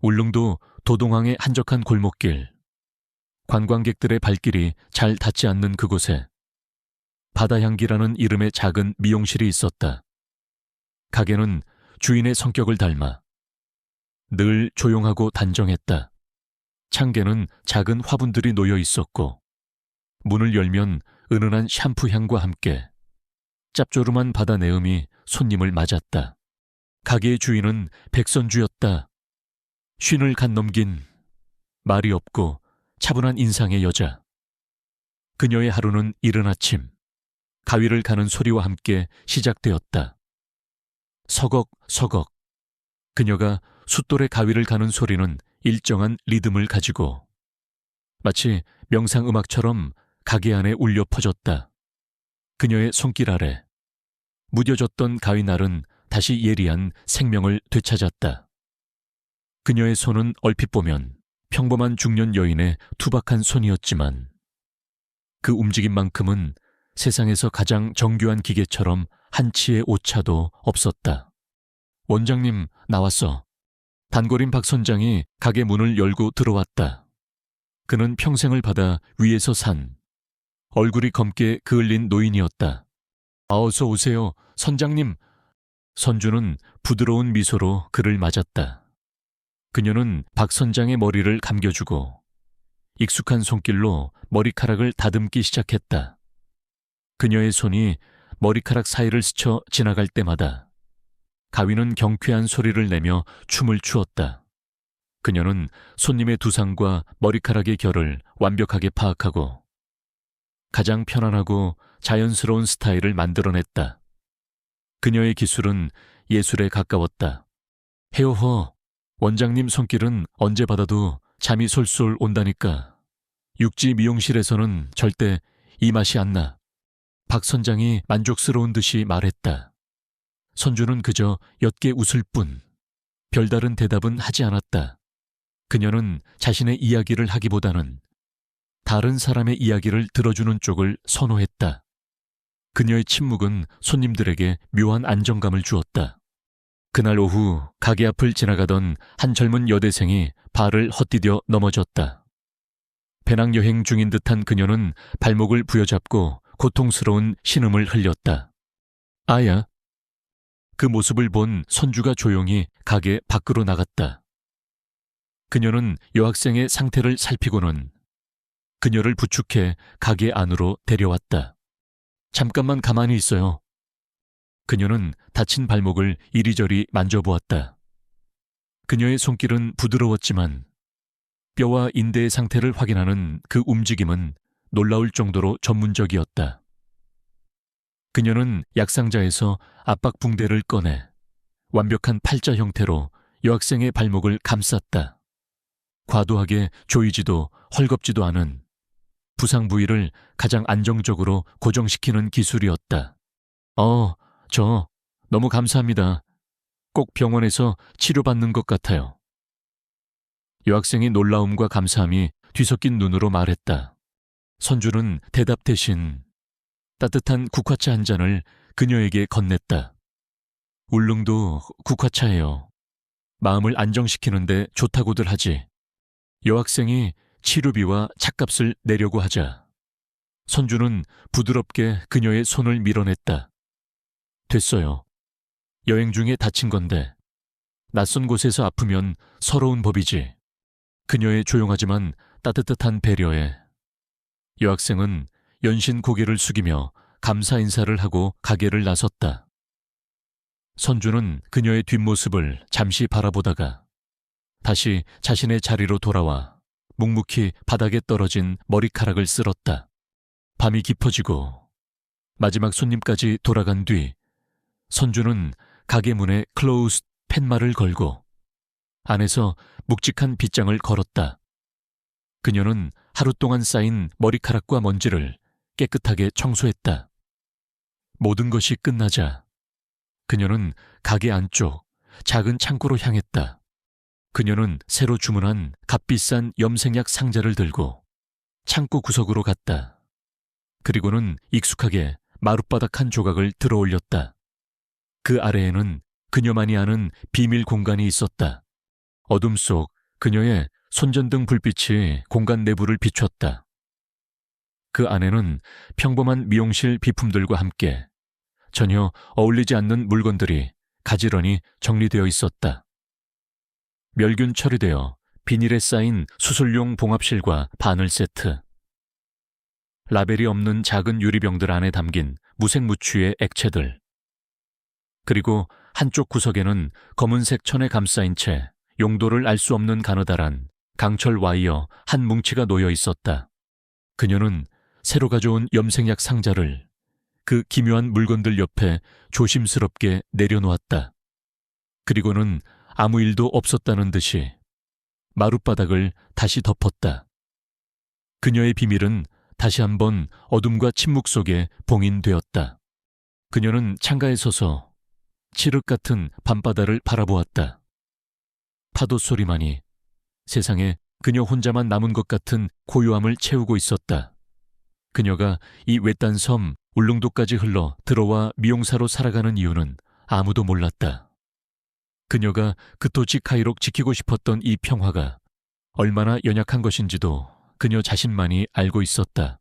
울릉도 도동항의 한적한 골목길, 관광객들의 발길이 잘 닿지 않는 그곳에 바다향기라는 이름의 작은 미용실이 있었다. 가게는 주인의 성격을 닮아 늘 조용하고 단정했다. 창개는 작은 화분들이 놓여 있었고 문을 열면 은은한 샴푸 향과 함께 짭조름한 바다 내음이 손님을 맞았다. 가게의 주인은 백선주였다. 쉰을 간 넘긴 말이 없고 차분한 인상의 여자. 그녀의 하루는 이른 아침 가위를 가는 소리와 함께 시작되었다. 서걱서걱. 그녀가 숫돌에 가위를 가는 소리는 일정한 리듬을 가지고 마치 명상음악처럼 가게 안에 울려 퍼졌다. 그녀의 손길 아래 무뎌졌던 가위날은 다시 예리한 생명을 되찾았다. 그녀의 손은 얼핏 보면 평범한 중년 여인의 투박한 손이었지만 그 움직임만큼은 세상에서 가장 정교한 기계처럼 한치의 오차도 없었다. 원장님, 나왔어. 단골인 박 선장이 가게 문을 열고 들어왔다. 그는 평생을 받아 위에서 산 얼굴이 검게 그을린 노인이었다. 어서 오세요, 선장님. 선주는 부드러운 미소로 그를 맞았다. 그녀는 박 선장의 머리를 감겨주고 익숙한 손길로 머리카락을 다듬기 시작했다. 그녀의 손이 머리카락 사이를 스쳐 지나갈 때마다 가위는 경쾌한 소리를 내며 춤을 추었다. 그녀는 손님의 두상과 머리카락의 결을 완벽하게 파악하고 가장 편안하고 자연스러운 스타일을 만들어냈다. 그녀의 기술은 예술에 가까웠다. 헤어허, 원장님 손길은 언제 받아도 잠이 솔솔 온다니까. 육지 미용실에서는 절대 이 맛이 안 나. 박 선장이 만족스러운 듯이 말했다. 선주는 그저 옅게 웃을 뿐 별다른 대답은 하지 않았다. 그녀는 자신의 이야기를 하기보다는 다른 사람의 이야기를 들어주는 쪽을 선호했다. 그녀의 침묵은 손님들에게 묘한 안정감을 주었다. 그날 오후 가게 앞을 지나가던 한 젊은 여대생이 발을 헛디뎌 넘어졌다. 배낭여행 중인 듯한 그녀는 발목을 부여잡고 고통스러운 신음을 흘렸다. 아야. 그 모습을 본 선주가 조용히 가게 밖으로 나갔다. 그녀는 여학생의 상태를 살피고는 그녀를 부축해 가게 안으로 데려왔다. 잠깐만 가만히 있어요. 그녀는 다친 발목을 이리저리 만져보았다. 그녀의 손길은 부드러웠지만 뼈와 인대의 상태를 확인하는 그 움직임은 놀라울 정도로 전문적이었다. 그녀는 약상자에서 압박 붕대를 꺼내 완벽한 팔자 형태로 여학생의 발목을 감쌌다. 과도하게 조이지도 헐겁지도 않은 부상 부위를 가장 안정적으로 고정시키는 기술이었다. 저 너무 감사합니다. 꼭 병원에서 치료받는 것 같아요. 여학생이 놀라움과 감사함이 뒤섞인 눈으로 말했다. 선주는 대답 대신 따뜻한 국화차 한 잔을 그녀에게 건넸다. 울릉도 국화차예요. 마음을 안정시키는데 좋다고들 하지. 여학생이 치료비와 차값을 내려고 하자 선주는 부드럽게 그녀의 손을 밀어냈다. 됐어요. 여행 중에 다친 건데 낯선 곳에서 아프면 서러운 법이지. 그녀의 조용하지만 따뜻한 배려에 여학생은 연신 고개를 숙이며 감사 인사를 하고 가게를 나섰다. 선주는 그녀의 뒷모습을 잠시 바라보다가 다시 자신의 자리로 돌아와 묵묵히 바닥에 떨어진 머리카락을 쓸었다. 밤이 깊어지고 마지막 손님까지 돌아간 뒤 선주는 가게 문에 클로우스 팻말을 걸고 안에서 묵직한 빗장을 걸었다. 그녀는 하루 동안 쌓인 머리카락과 먼지를 깨끗하게 청소했다. 모든 것이 끝나자 그녀는 가게 안쪽 작은 창고로 향했다. 그녀는 새로 주문한 값비싼 염색약 상자를 들고 창고 구석으로 갔다. 그리고는 익숙하게 마룻바닥 한 조각을 들어 올렸다. 그 아래에는 그녀만이 아는 비밀 공간이 있었다. 어둠 속 그녀의 손전등 불빛이 공간 내부를 비췄다. 그 안에는 평범한 미용실 비품들과 함께 전혀 어울리지 않는 물건들이 가지런히 정리되어 있었다. 멸균 처리되어 비닐에 쌓인 수술용 봉합실과 바늘 세트, 라벨이 없는 작은 유리병들 안에 담긴 무색무취의 액체들, 그리고 한쪽 구석에는 검은색 천에 감싸인 채 용도를 알 수 없는 가느다란 강철 와이어 한 뭉치가 놓여 있었다. 그녀는 새로 가져온 염색약 상자를 그 기묘한 물건들 옆에 조심스럽게 내려놓았다. 그리고는 아무 일도 없었다는 듯이 마룻바닥을 다시 덮었다. 그녀의 비밀은 다시 한번 어둠과 침묵 속에 봉인되었다. 그녀는 창가에 서서 칠흑 같은 밤바다를 바라보았다. 파도 소리만이 세상에 그녀 혼자만 남은 것 같은 고요함을 채우고 있었다. 그녀가 이 외딴 섬 울릉도까지 흘러 들어와 미용사로 살아가는 이유는 아무도 몰랐다. 그녀가 그토직하이록 지키고 싶었던 이 평화가 얼마나 연약한 것인지도 그녀 자신만이 알고 있었다.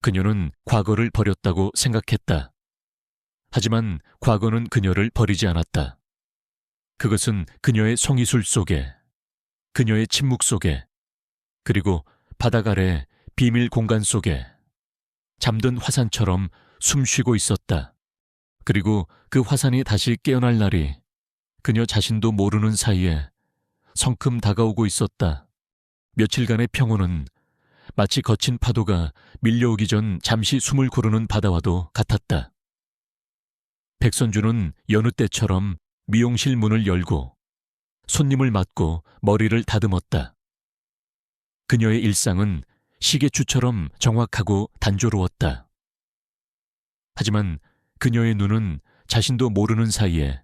그녀는 과거를 버렸다고 생각했다. 하지만 과거는 그녀를 버리지 않았다. 그것은 그녀의 송이술 속에, 그녀의 침묵 속에, 그리고 바닥 아래 비밀 공간 속에 잠든 화산처럼 숨쉬고 있었다. 그리고 그 화산이 다시 깨어날 날이 그녀 자신도 모르는 사이에 성큼 다가오고 있었다. 며칠간의 평온은 마치 거친 파도가 밀려오기 전 잠시 숨을 고르는 바다와도 같았다. 백선주는 여느 때처럼 미용실 문을 열고 손님을 맞고 머리를 다듬었다. 그녀의 일상은 시계추처럼 정확하고 단조로웠다. 하지만 그녀의 눈은 자신도 모르는 사이에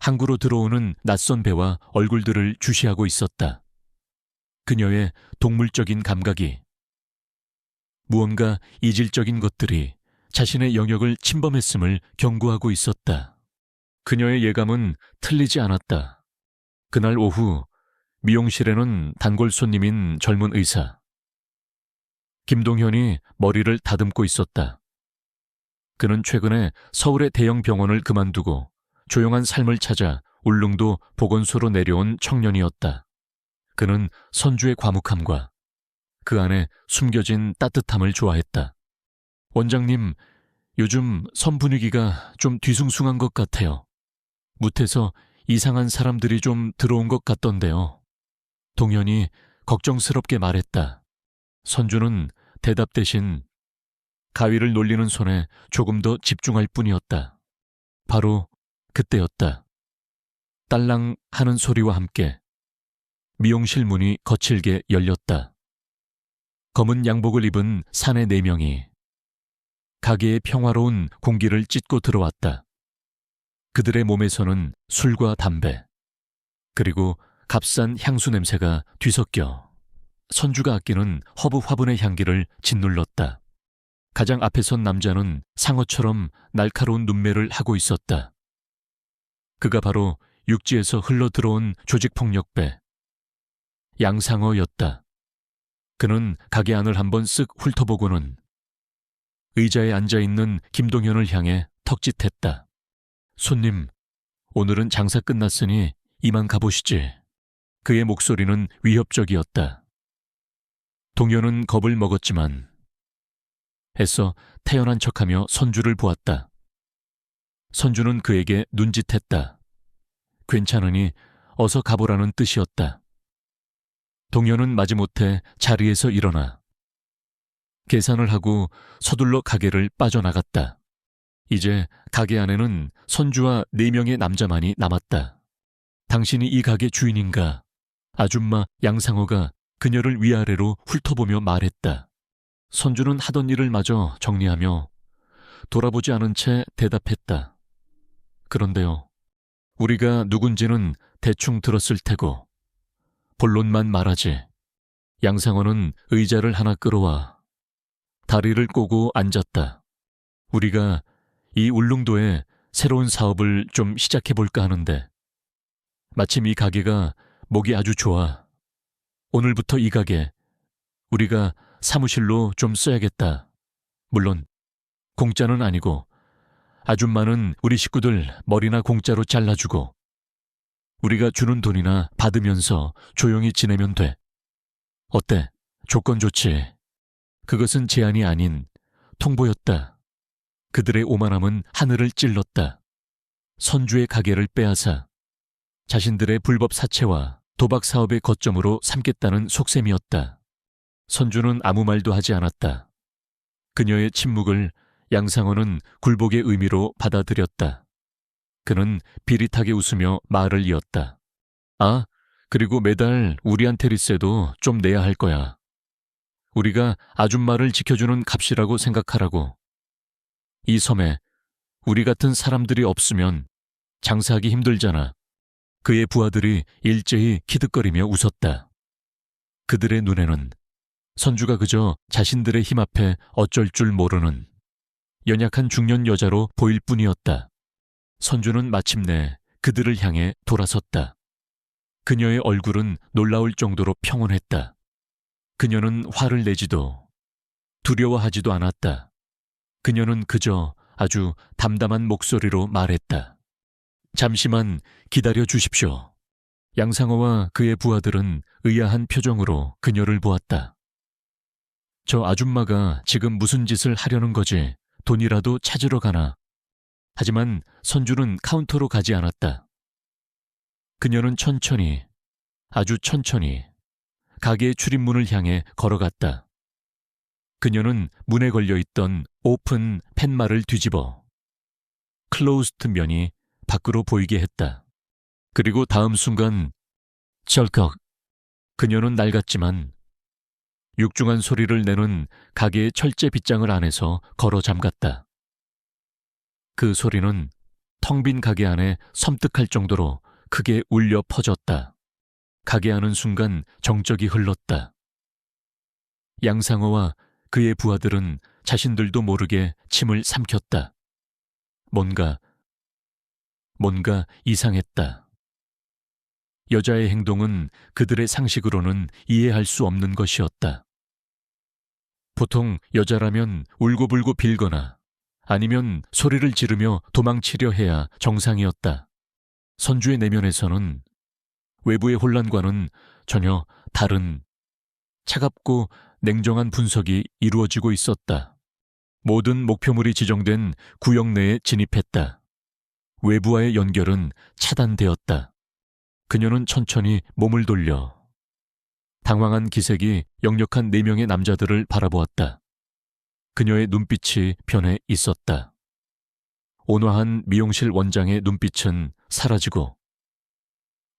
항구로 들어오는 낯선 배와 얼굴들을 주시하고 있었다. 그녀의 동물적인 감각이, 무언가 이질적인 것들이 자신의 영역을 침범했음을 경고하고 있었다. 그녀의 예감은 틀리지 않았다. 그날 오후 미용실에는 단골 손님인 젊은 의사 김동현이 머리를 다듬고 있었다. 그는 최근에 서울의 대형 병원을 그만두고 조용한 삶을 찾아 울릉도 보건소로 내려온 청년이었다. 그는 선주의 과묵함과 그 안에 숨겨진 따뜻함을 좋아했다. 원장님, 요즘 섬 분위기가 좀 뒤숭숭한 것 같아요. 무태서 이상한 사람들이 좀 들어온 것 같던데요. 동현이 걱정스럽게 말했다. 선주는 대답 대신 가위를 놀리는 손에 조금 더 집중할 뿐이었다. 바로 그때였다. 딸랑 하는 소리와 함께 미용실 문이 거칠게 열렸다. 검은 양복을 입은 사내 4명이 가게의 평화로운 공기를 찢고 들어왔다. 그들의 몸에서는 술과 담배, 그리고 값싼 향수 냄새가 뒤섞여 선주가 아끼는 허브 화분의 향기를 짓눌렀다. 가장 앞에 선 남자는 상어처럼 날카로운 눈매를 하고 있었다. 그가 바로 육지에서 흘러들어온 조직폭력배 양상어였다. 그는 가게 안을 한번 쓱 훑어보고는 의자에 앉아있는 김동현을 향해 턱짓했다. 손님, 오늘은 장사 끝났으니 이만 가보시지. 그의 목소리는 위협적이었다. 동현은 겁을 먹었지만 애써 태연한 척하며 선주를 보았다. 선주는 그에게 눈짓했다. 괜찮으니 어서 가보라는 뜻이었다. 동현은 마지못해 자리에서 일어나 계산을 하고 서둘러 가게를 빠져나갔다. 이제 가게 안에는 선주와 4명의 남자만이 남았다. 당신이 이 가게 주인인가? 아줌마 양상어가 그녀를 위아래로 훑어보며 말했다. 선주는 하던 일을 마저 정리하며 돌아보지 않은 채 대답했다. 그런데요, 우리가 누군지는 대충 들었을 테고 본론만 말하지. 양상어는 의자를 하나 끌어와 다리를 꼬고 앉았다. 우리가 이 울릉도에 새로운 사업을 좀 시작해볼까 하는데 마침 이 가게가 목이 아주 좋아. 오늘부터 이 가게 우리가 사무실로 좀 써야겠다. 물론 공짜는 아니고 아줌마는 우리 식구들 머리나 공짜로 잘라주고 우리가 주는 돈이나 받으면서 조용히 지내면 돼. 어때? 조건 좋지. 그것은 제안이 아닌 통보였다. 그들의 오만함은 하늘을 찔렀다. 선주의 가게를 빼앗아 자신들의 불법 사채와 도박 사업의 거점으로 삼겠다는 속셈이었다. 선주는 아무 말도 하지 않았다. 그녀의 침묵을 양상호는 굴복의 의미로 받아들였다. 그는 비릿하게 웃으며 말을 이었다. 아, 그리고 매달 우리한테 리세도 좀 내야 할 거야. 우리가 아줌마를 지켜주는 값이라고 생각하라고. 이 섬에 우리 같은 사람들이 없으면 장사하기 힘들잖아. 그의 부하들이 일제히 키득거리며 웃었다. 그들의 눈에는 선주가 그저 자신들의 힘 앞에 어쩔 줄 모르는 연약한 중년 여자로 보일 뿐이었다. 선주는 마침내 그들을 향해 돌아섰다. 그녀의 얼굴은 놀라울 정도로 평온했다. 그녀는 화를 내지도 두려워하지도 않았다. 그녀는 그저 아주 담담한 목소리로 말했다. 잠시만 기다려 주십시오. 양상호와 그의 부하들은 의아한 표정으로 그녀를 보았다. 저 아줌마가 지금 무슨 짓을 하려는 거지? 돈이라도 찾으러 가나? 하지만 선주는 카운터로 가지 않았다. 그녀는 천천히, 아주 천천히 가게의 출입문을 향해 걸어갔다. 그녀는 문에 걸려있던 오픈 팻말을 뒤집어 클로즈드 면이 밖으로 보이게 했다. 그리고 다음 순간 철컥 그녀는 낡았지만 육중한 소리를 내는 가게의 철제 빗장을 안에서 걸어 잠갔다. 그 소리는 텅 빈 가게 안에 섬뜩할 정도로 크게 울려 퍼졌다. 가게 안은 순간 정적이 흘렀다. 양상호와 그의 부하들은 자신들도 모르게 침을 삼켰다. 뭔가 이상했다. 여자의 행동은 그들의 상식으로는 이해할 수 없는 것이었다. 보통 여자라면 울고불고 빌거나 아니면 소리를 지르며 도망치려 해야 정상이었다. 선주의 내면에서는 외부의 혼란과는 전혀 다른 차갑고 냉정한 분석이 이루어지고 있었다. 모든 목표물이 지정된 구역 내에 진입했다. 외부와의 연결은 차단되었다. 그녀는 천천히 몸을 돌려 당황한 기색이 역력한 4명의 남자들을 바라보았다. 그녀의 눈빛이 변해 있었다. 온화한 미용실 원장의 눈빛은 사라지고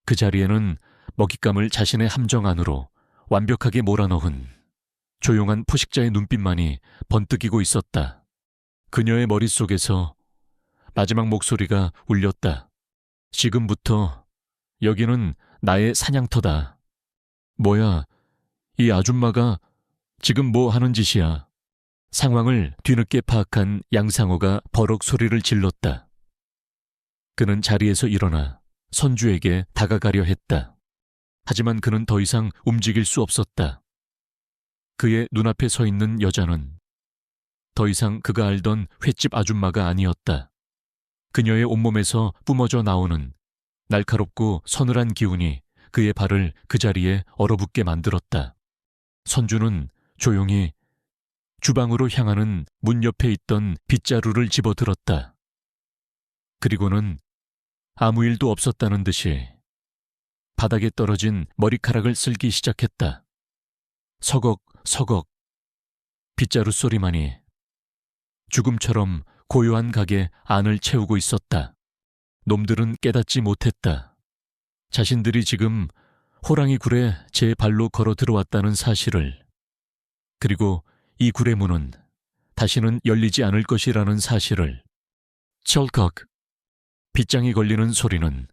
그 자리에는 먹잇감을 자신의 함정 안으로 완벽하게 몰아넣은 조용한 포식자의 눈빛만이 번뜩이고 있었다. 그녀의 머릿속에서 마지막 목소리가 울렸다. 지금부터 여기는 나의 사냥터다. 뭐야, 이 아줌마가 지금 뭐 하는 짓이야. 상황을 뒤늦게 파악한 양상호가 버럭 소리를 질렀다. 그는 자리에서 일어나 선주에게 다가가려 했다. 하지만 그는 더 이상 움직일 수 없었다. 그의 눈앞에 서 있는 여자는 더 이상 그가 알던 횟집 아줌마가 아니었다. 그녀의 온몸에서 뿜어져 나오는 날카롭고 서늘한 기운이 그의 발을 그 자리에 얼어붙게 만들었다. 선주는 조용히 주방으로 향하는 문 옆에 있던 빗자루를 집어들었다. 그리고는 아무 일도 없었다는 듯이 바닥에 떨어진 머리카락을 쓸기 시작했다. 서걱서걱 빗자루 소리만이 죽음처럼 고요한 가게 안을 채우고 있었다. 놈들은 깨닫지 못했다. 자신들이 지금 호랑이 굴에 제 발로 걸어 들어왔다는 사실을, 그리고 이 굴의 문은 다시는 열리지 않을 것이라는 사실을. 철컥 빗장이 걸리는 소리는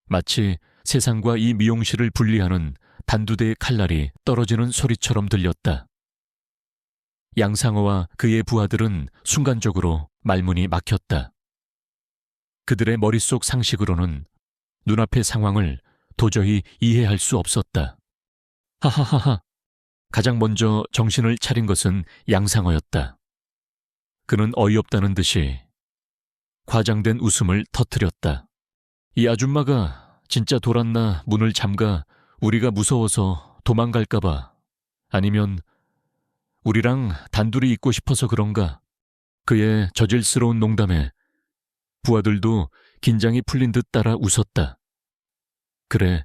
마치 세상과 이 미용실을 분리하는 단두대의 칼날이 떨어지는 소리처럼 들렸다. 양상호와 그의 부하들은 순간적으로 말문이 막혔다. 그들의 머릿속 상식으로는 눈앞의 상황을 도저히 이해할 수 없었다. 하하하하. 가장 먼저 정신을 차린 것은 양상어였다. 그는 어이없다는 듯이 과장된 웃음을 터뜨렸다. 이 아줌마가 진짜 돌았나 문을 잠가 우리가 무서워서 도망갈까봐, 아니면 우리랑 단둘이 있고 싶어서 그런가. 그의 저질스러운 농담에 부하들도 긴장이 풀린 듯 따라 웃었다. 그래,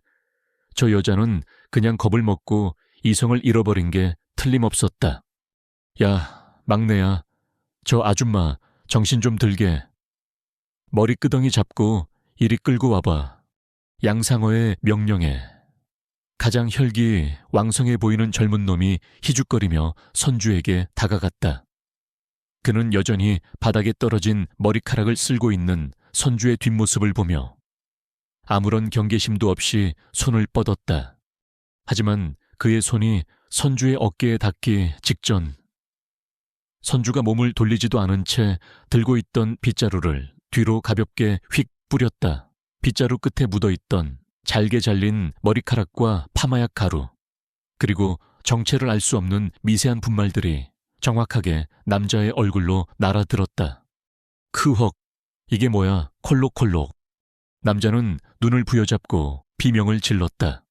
저 여자는 그냥 겁을 먹고 이성을 잃어버린 게 틀림없었다. 야, 막내야, 저 아줌마 정신 좀 들게. 머리끄덩이 잡고 이리 끌고 와봐. 양상어의 명령에 가장 혈기 왕성해 보이는 젊은 놈이 희죽거리며 선주에게 다가갔다. 그는 여전히 바닥에 떨어진 머리카락을 쓸고 있는 선주의 뒷모습을 보며 아무런 경계심도 없이 손을 뻗었다. 하지만 그의 손이 선주의 어깨에 닿기 직전 선주가 몸을 돌리지도 않은 채 들고 있던 빗자루를 뒤로 가볍게 휙 뿌렸다. 빗자루 끝에 묻어있던 잘게 잘린 머리카락과 파마약 가루, 그리고 정체를 알 수 없는 미세한 분말들이 정확하게 남자의 얼굴로 날아들었다. 크헉, 이게 뭐야, 콜록콜록. 남자는 눈을 부여잡고 비명을 질렀다.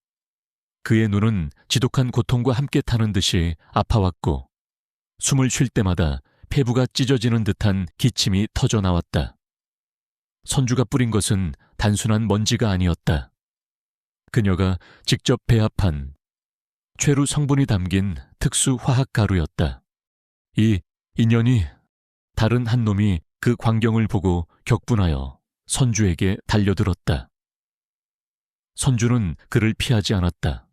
그의 눈은 지독한 고통과 함께 타는 듯이 아파왔고 숨을 쉴 때마다 폐부가 찢어지는 듯한 기침이 터져 나왔다. 선주가 뿌린 것은 단순한 먼지가 아니었다. 그녀가 직접 배합한 최루 성분이 담긴 특수 화학 가루였다. 이 인연이 다른 한 놈이 그 광경을 보고 격분하여 선주에게 달려들었다. 선주는 그를 피하지 않았다.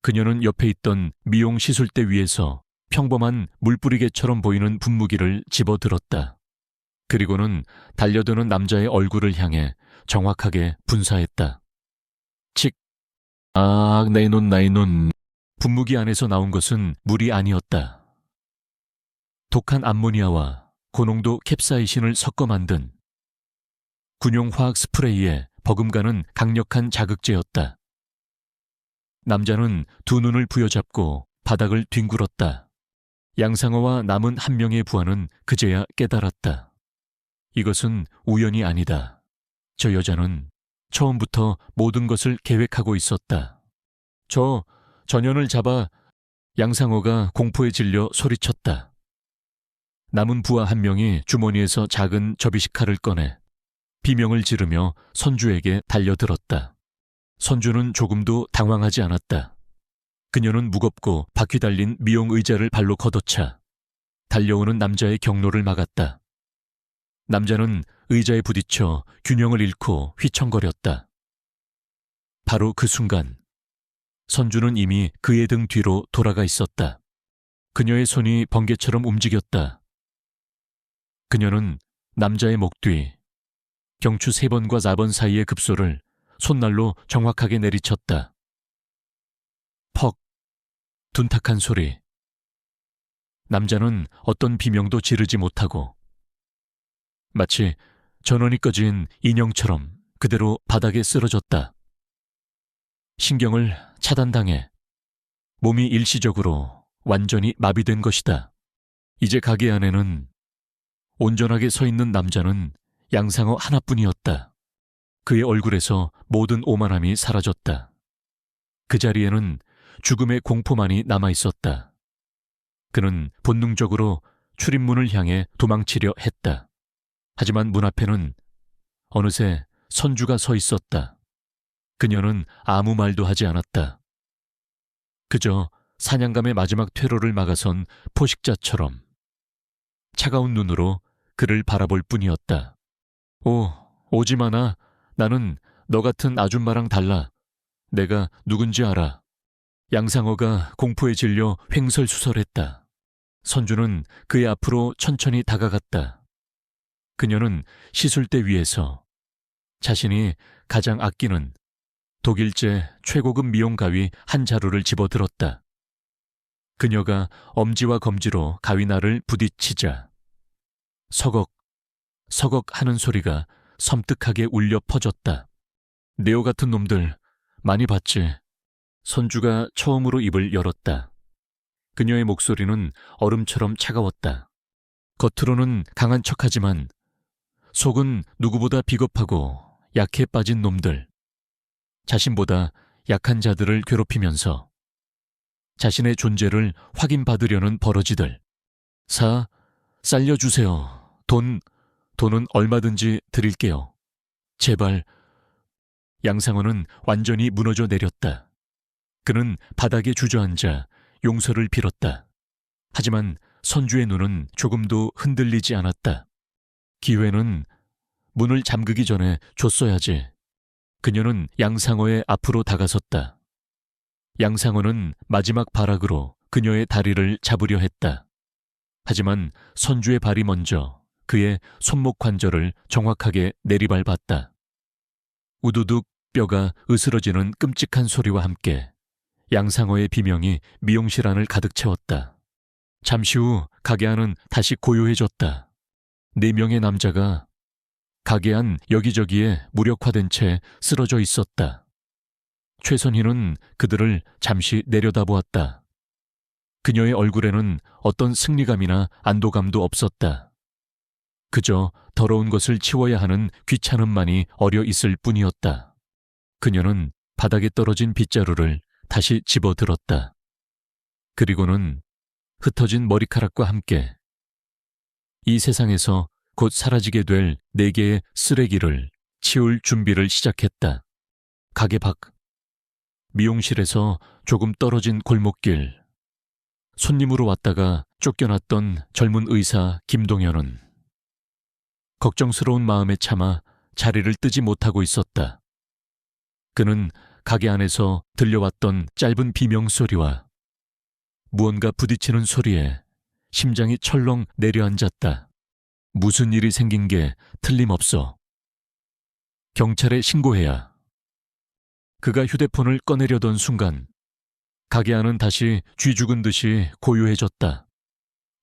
그녀는 옆에 있던 미용 시술대 위에서 평범한 물뿌리개처럼 보이는 분무기를 집어들었다. 그리고는 달려드는 남자의 얼굴을 향해 정확하게 분사했다. 칙! 아, 내 눈. 분무기 안에서 나온 것은 물이 아니었다. 독한 암모니아와 고농도 캡사이신을 섞어 만든 군용 화학 스프레이에 버금가는 강력한 자극제였다. 남자는 두 눈을 부여잡고 바닥을 뒹굴었다. 양상어와 남은 한 명의 부하는 그제야 깨달았다. 이것은 우연이 아니다. 저 여자는 처음부터 모든 것을 계획하고 있었다. 저 전연을 잡아. 양상어가 공포에 질려 소리쳤다. 남은 부하 한 명이 주머니에서 작은 접이식 칼을 꺼내 비명을 지르며 선주에게 달려들었다. 선주는 조금도 당황하지 않았다. 그녀는 무겁고 바퀴 달린 미용 의자를 발로 걷어차 달려오는 남자의 경로를 막았다. 남자는 의자에 부딪혀 균형을 잃고 휘청거렸다. 바로 그 순간 선주는 이미 그의 등 뒤로 돌아가 있었다. 그녀의 손이 번개처럼 움직였다. 그녀는 남자의 목 뒤 경추 3번과 4번 사이의 급소를 손날로 정확하게 내리쳤다. 퍽! 둔탁한 소리. 남자는 어떤 비명도 지르지 못하고 마치 전원이 꺼진 인형처럼 그대로 바닥에 쓰러졌다. 신경을 차단당해 몸이 일시적으로 완전히 마비된 것이다. 이제 가게 안에는 온전하게 서 있는 남자는 양상어 하나뿐이었다. 그의 얼굴에서 모든 오만함이 사라졌다. 그 자리에는 죽음의 공포만이 남아있었다. 그는 본능적으로 출입문을 향해 도망치려 했다. 하지만 문 앞에는 어느새 선주가 서 있었다. 그녀는 아무 말도 하지 않았다. 그저 사냥감의 마지막 퇴로를 막아선 포식자처럼 차가운 눈으로 그를 바라볼 뿐이었다. 오지 마나. 나는 너 같은 아줌마랑 달라. 내가 누군지 알아. 양상어가 공포에 질려 횡설수설했다. 선주는 그의 앞으로 천천히 다가갔다. 그녀는 시술대 위에서 자신이 가장 아끼는 독일제 최고급 미용 가위 한 자루를 집어들었다. 그녀가 엄지와 검지로 가위날을 부딪히자 서걱, 서걱 하는 소리가 섬뜩하게 울려 퍼졌다. 네오 같은 놈들 많이 봤지. 선주가 처음으로 입을 열었다. 그녀의 목소리는 얼음처럼 차가웠다. 겉으로는 강한 척하지만 속은 누구보다 비겁하고 약해 빠진 놈들. 자신보다 약한 자들을 괴롭히면서 자신의 존재를 확인받으려는 버러지들. 살려주세요. 돈은 얼마든지 드릴게요. 제발. 양상원은 완전히 무너져 내렸다. 그는 바닥에 주저앉아 용서를 빌었다. 하지만 선주의 눈은 조금도 흔들리지 않았다. 기회는 문을 잠그기 전에 줬어야지. 그녀는 양상어의 앞으로 다가섰다. 양상어는 마지막 발악으로 그녀의 다리를 잡으려 했다. 하지만 선주의 발이 먼저 그의 손목 관절을 정확하게 내리밟았다. 우두둑 뼈가 으스러지는 끔찍한 소리와 함께 양상어의 비명이 미용실 안을 가득 채웠다. 잠시 후 가게 안은 다시 고요해졌다. 4명의 남자가 가게 안 여기저기에 무력화된 채 쓰러져 있었다. 최선희는 그들을 잠시 내려다보았다. 그녀의 얼굴에는 어떤 승리감이나 안도감도 없었다. 그저 더러운 것을 치워야 하는 귀찮음만이 어려 있을 뿐이었다. 그녀는 바닥에 떨어진 빗자루를 다시 집어들었다. 그리고는 흩어진 머리카락과 함께 이 세상에서 곧 사라지게 될 4개의 쓰레기를 치울 준비를 시작했다. 가게 밖, 미용실에서 조금 떨어진 골목길, 손님으로 왔다가 쫓겨났던 젊은 의사 김동현은 걱정스러운 마음에 참아 자리를 뜨지 못하고 있었다. 그는 가게 안에서 들려왔던 짧은 비명소리와 무언가 부딪히는 소리에 심장이 철렁 내려앉았다. 무슨 일이 생긴 게 틀림없어. 경찰에 신고해야. 그가 휴대폰을 꺼내려던 순간 가게 안은 다시 쥐 죽은 듯이 고요해졌다.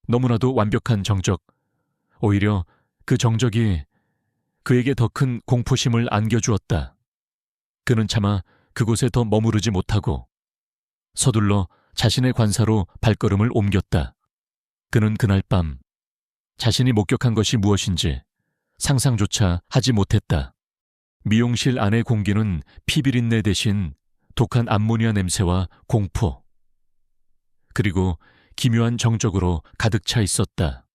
너무나도 완벽한 정적. 오히려 그 정적이 그에게 더 큰 공포심을 안겨주었다. 그는 차마 그곳에 더 머무르지 못하고 서둘러 자신의 관사로 발걸음을 옮겼다. 그는 그날 밤 자신이 목격한 것이 무엇인지 상상조차 하지 못했다. 미용실 안의 공기는 피비린내 대신 독한 암모니아 냄새와 공포, 그리고 기묘한 정적으로 가득 차 있었다.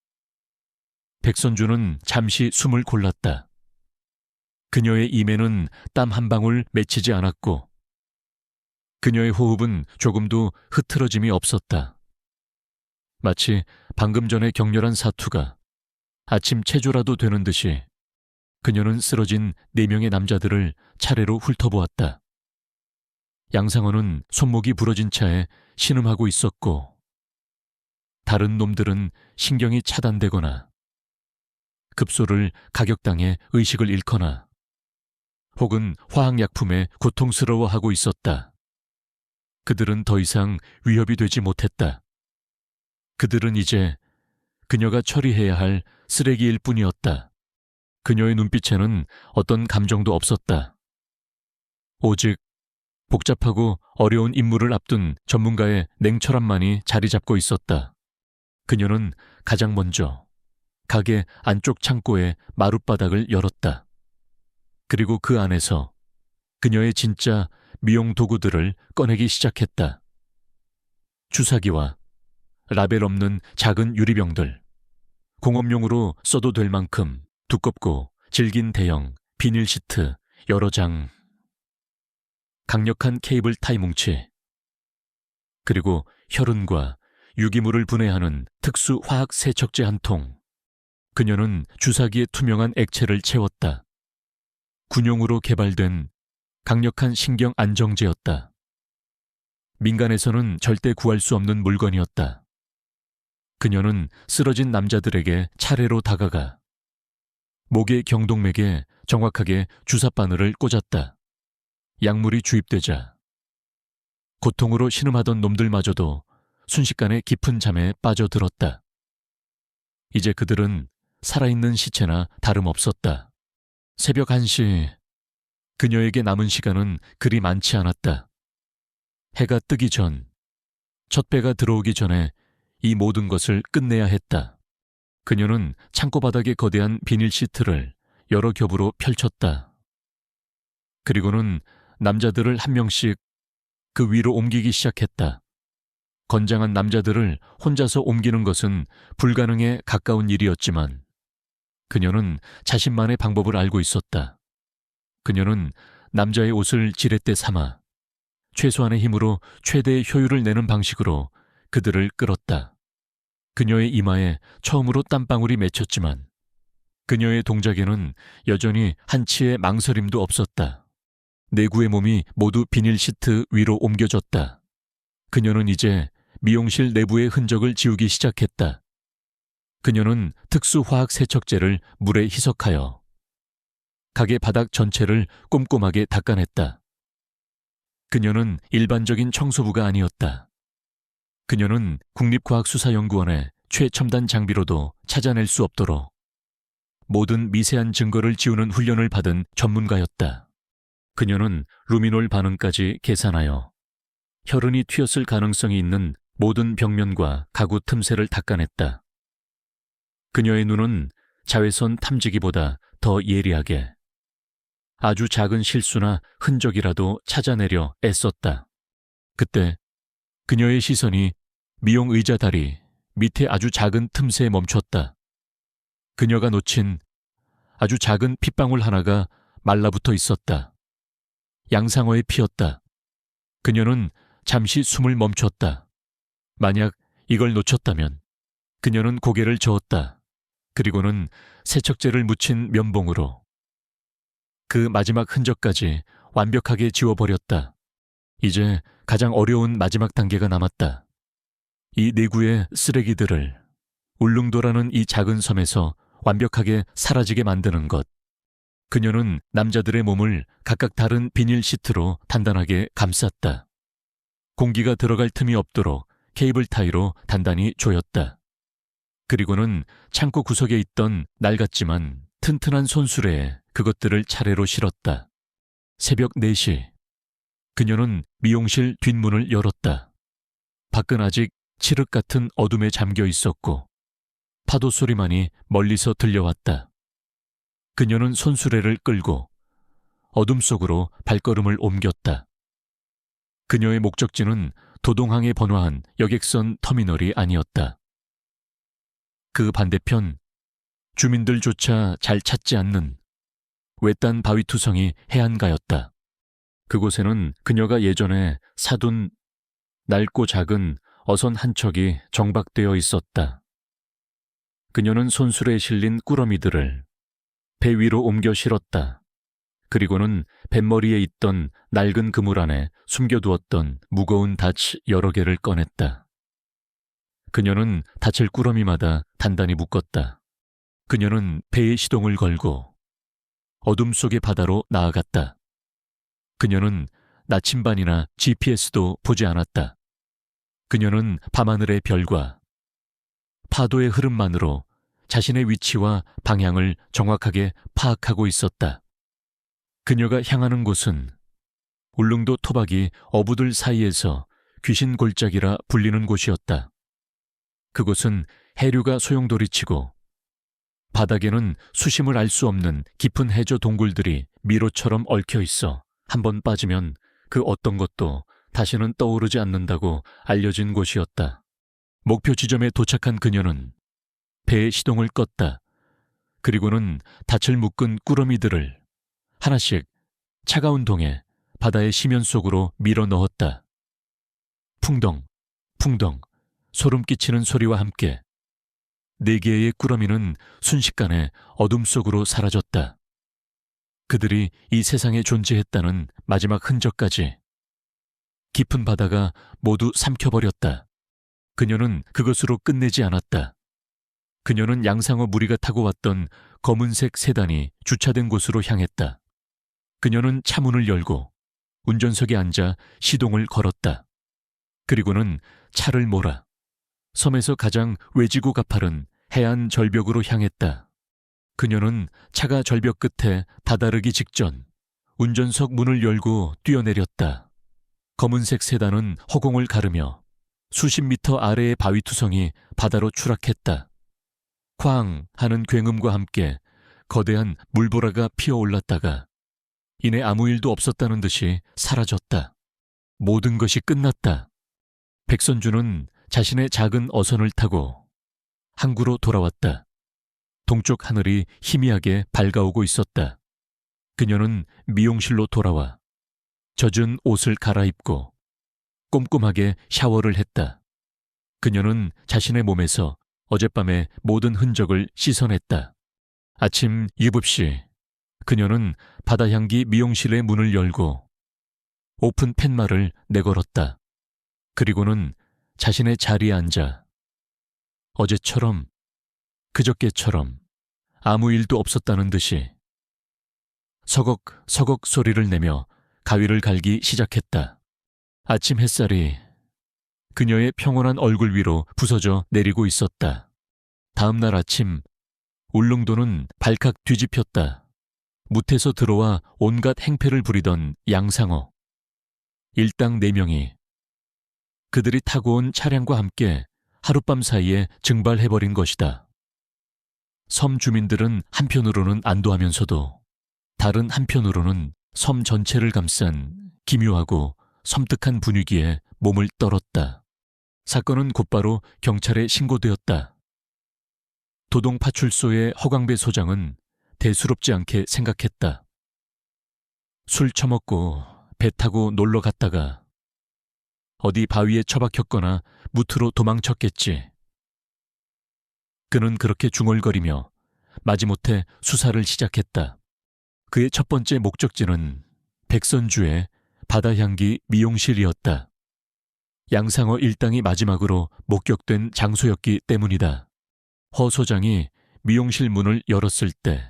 백선주는 잠시 숨을 골랐다. 그녀의 임에는 땀 한 방울 맺히지 않았고 그녀의 호흡은 조금도 흐트러짐이 없었다. 마치 방금 전의 격렬한 사투가 아침 체조라도 되는 듯이 그녀는 쓰러진 4명의 남자들을 차례로 훑어보았다. 양상어는 손목이 부러진 차에 신음하고 있었고 다른 놈들은 신경이 차단되거나 급소를 가격당해 의식을 잃거나 혹은 화학약품에 고통스러워하고 있었다. 그들은 더 이상 위협이 되지 못했다. 그들은 이제 그녀가 처리해야 할 쓰레기일 뿐이었다. 그녀의 눈빛에는 어떤 감정도 없었다. 오직 복잡하고 어려운 임무를 앞둔 전문가의 냉철함만이 자리 잡고 있었다. 그녀는 가장 먼저 가게 안쪽 창고의 마룻바닥을 열었다. 그리고 그 안에서 그녀의 진짜 미용 도구들을 꺼내기 시작했다. 주사기와 라벨 없는 작은 유리병들, 공업용으로 써도 될 만큼 두껍고 질긴 대형 비닐 시트 여러 장, 강력한 케이블 타이 뭉치, 그리고 혈흔과 유기물을 분해하는 특수 화학 세척제 한 통. 그녀는 주사기에 투명한 액체를 채웠다. 군용으로 개발된 강력한 신경 안정제였다. 민간에서는 절대 구할 수 없는 물건이었다. 그녀는 쓰러진 남자들에게 차례로 다가가 목의 경동맥에 정확하게 주사바늘을 꽂았다. 약물이 주입되자 고통으로 신음하던 놈들마저도 순식간에 깊은 잠에 빠져들었다. 이제 그들은 살아있는 시체나 다름없었다. 새벽 1시, 그녀에게 남은 시간은 그리 많지 않았다. 해가 뜨기 전, 첫 배가 들어오기 전에 이 모든 것을 끝내야 했다. 그녀는 창고 바닥에 거대한 비닐 시트를 여러 겹으로 펼쳤다. 그리고는 남자들을 한 명씩 그 위로 옮기기 시작했다. 건장한 남자들을 혼자서 옮기는 것은 불가능에 가까운 일이었지만 그녀는 자신만의 방법을 알고 있었다. 그녀는 남자의 옷을 지렛대 삼아 최소한의 힘으로 최대의 효율을 내는 방식으로 그들을 끌었다. 그녀의 이마에 처음으로 땀방울이 맺혔지만 그녀의 동작에는 여전히 한치의 망설임도 없었다. 내구의 몸이 모두 비닐 시트 위로 옮겨졌다. 그녀는 이제 미용실 내부의 흔적을 지우기 시작했다. 그녀는 특수 화학 세척제를 물에 희석하여 가게 바닥 전체를 꼼꼼하게 닦아냈다. 그녀는 일반적인 청소부가 아니었다. 그녀는 국립과학수사연구원의 최첨단 장비로도 찾아낼 수 없도록 모든 미세한 증거를 지우는 훈련을 받은 전문가였다. 그녀는 루미놀 반응까지 계산하여 혈흔이 튀었을 가능성이 있는 모든 벽면과 가구 틈새를 닦아냈다. 그녀의 눈은 자외선 탐지기보다 더 예리하게 아주 작은 실수나 흔적이라도 찾아내려 애썼다. 그때 그녀의 시선이 미용 의자 다리 밑에 아주 작은 틈새에 멈췄다. 그녀가 놓친 아주 작은 핏방울 하나가 말라붙어 있었다. 양상어에 피었다. 그녀는 잠시 숨을 멈췄다. 만약 이걸 놓쳤다면 그녀는 고개를 저었다. 그리고는 세척제를 묻힌 면봉으로 그 마지막 흔적까지 완벽하게 지워버렸다. 이제 가장 어려운 마지막 단계가 남았다. 이 내구의 쓰레기들을 울릉도라는 이 작은 섬에서 완벽하게 사라지게 만드는 것. 그녀는 남자들의 몸을 각각 다른 비닐 시트로 단단하게 감쌌다. 공기가 들어갈 틈이 없도록 케이블 타이로 단단히 조였다. 그리고는 창고 구석에 있던 낡았지만 튼튼한 손수레에 그것들을 차례로 실었다. 새벽 4시, 그녀는 미용실 뒷문을 열었다. 밖은 아직 칠흑 같은 어둠에 잠겨 있었고 파도 소리만이 멀리서 들려왔다. 그녀는 손수레를 끌고 어둠 속으로 발걸음을 옮겼다. 그녀의 목적지는 도동항에 번화한 여객선 터미널이 아니었다. 그 반대편, 주민들조차 잘 찾지 않는 외딴 바위투성이 해안가였다. 그곳에는 그녀가 예전에 사둔 낡고 작은 어선 한 척이 정박되어 있었다. 그녀는 손수레에 실린 꾸러미들을 배 위로 옮겨 실었다. 그리고는 뱃머리에 있던 낡은 그물 안에 숨겨두었던 무거운 닻 여러 개를 꺼냈다. 그녀는 닻을 꾸러미마다 단단히 묶었다. 그녀는 배의 시동을 걸고 어둠 속의 바다로 나아갔다. 그녀는 나침반이나 GPS도 보지 않았다. 그녀는 밤하늘의 별과 파도의 흐름만으로 자신의 위치와 방향을 정확하게 파악하고 있었다. 그녀가 향하는 곳은 울릉도 토박이 어부들 사이에서 귀신 골짜기라 불리는 곳이었다. 그곳은 해류가 소용돌이치고 바닥에는 수심을 알 수 없는 깊은 해저 동굴들이 미로처럼 얽혀 있어 한 번 빠지면 그 어떤 것도 다시는 떠오르지 않는다고 알려진 곳이었다. 목표 지점에 도착한 그녀는 배의 시동을 껐다. 그리고는 닻을 묶은 꾸러미들을 하나씩 차가운 동에 바다의 심연 속으로 밀어 넣었다. 풍덩, 풍덩, 소름 끼치는 소리와 함께 4개의 꾸러미는 순식간에 어둠 속으로 사라졌다. 그들이 이 세상에 존재했다는 마지막 흔적까지 깊은 바다가 모두 삼켜버렸다. 그녀는 그것으로 끝내지 않았다. 그녀는 양상어 무리가 타고 왔던 검은색 세단이 주차된 곳으로 향했다. 그녀는 차문을 열고 운전석에 앉아 시동을 걸었다. 그리고는 차를 몰아 섬에서 가장 외지고 가파른 해안 절벽으로 향했다. 그녀는 차가 절벽 끝에 다다르기 직전 운전석 문을 열고 뛰어내렸다. 검은색 세단은 허공을 가르며 수십 미터 아래의 바위투성이 바다로 추락했다. 쾅 하는 굉음과 함께 거대한 물보라가 피어올랐다가 이내 아무 일도 없었다는 듯이 사라졌다. 모든 것이 끝났다. 백선주는 자신의 작은 어선을 타고 항구로 돌아왔다. 동쪽 하늘이 희미하게 밝아오고 있었다. 그녀는 미용실로 돌아와 젖은 옷을 갈아입고 꼼꼼하게 샤워를 했다. 그녀는 자신의 몸에서 어젯밤의 모든 흔적을 씻어냈다. 아침 7시 그녀는 바다향기 미용실의 문을 열고 오픈 팻말을 내걸었다. 그리고는 자신의 자리에 앉아 어제처럼 그저께처럼 아무 일도 없었다는 듯이 서걱서걱 소리를 내며 가위를 갈기 시작했다. 아침 햇살이 그녀의 평온한 얼굴 위로 부서져 내리고 있었다. 다음 날 아침 울릉도는 발칵 뒤집혔다. 무태서 들어와 온갖 행패를 부리던 양상어. 일당 4명이 그들이 타고 온 차량과 함께 하룻밤 사이에 증발해버린 것이다. 섬 주민들은 한편으로는 안도하면서도 다른 한편으로는 섬 전체를 감싼 기묘하고 섬뜩한 분위기에 몸을 떨었다. 사건은 곧바로 경찰에 신고되었다. 도동파출소의 허광배 소장은 대수롭지 않게 생각했다. 술 처먹고 배 타고 놀러 갔다가 어디 바위에 처박혔거나 무트로 도망쳤겠지. 그는 그렇게 중얼거리며 마지못해 수사를 시작했다. 그의 첫 번째 목적지는 백선주의 바다향기 미용실이었다. 양상어 일당이 마지막으로 목격된 장소였기 때문이다. 허 소장이 미용실 문을 열었을 때